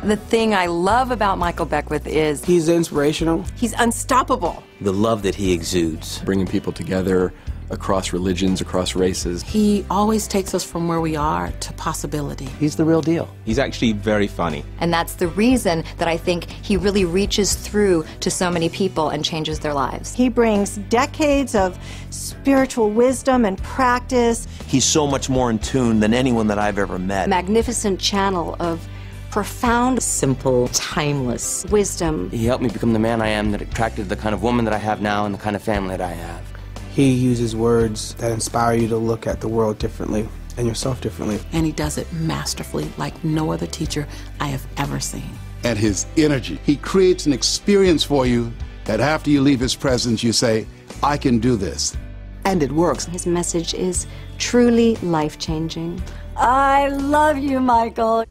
The thing I love about Michael Beckwith is he's inspirational. He's unstoppable. The love that he exudes. Bringing people together across religions, across races. He always takes us from where we are to possibility. He's the real deal. He's actually very funny. And that's the reason that I think he really reaches through to so many people and changes their lives. He brings decades of spiritual wisdom and practice. He's so much more in tune than anyone that I've ever met. Magnificent channel of profound, Simple, timeless wisdom. He helped me become the man I am that attracted the kind of woman that I have now and the kind of family that I have. He uses words that inspire you to look at the world differently and yourself differently. and he does it masterfully like no other teacher I have ever seen. And his energy. He creates an experience for you that after you leave his presence, you say, I can do this. And it works. His message is truly life-changing. I love you, Michael.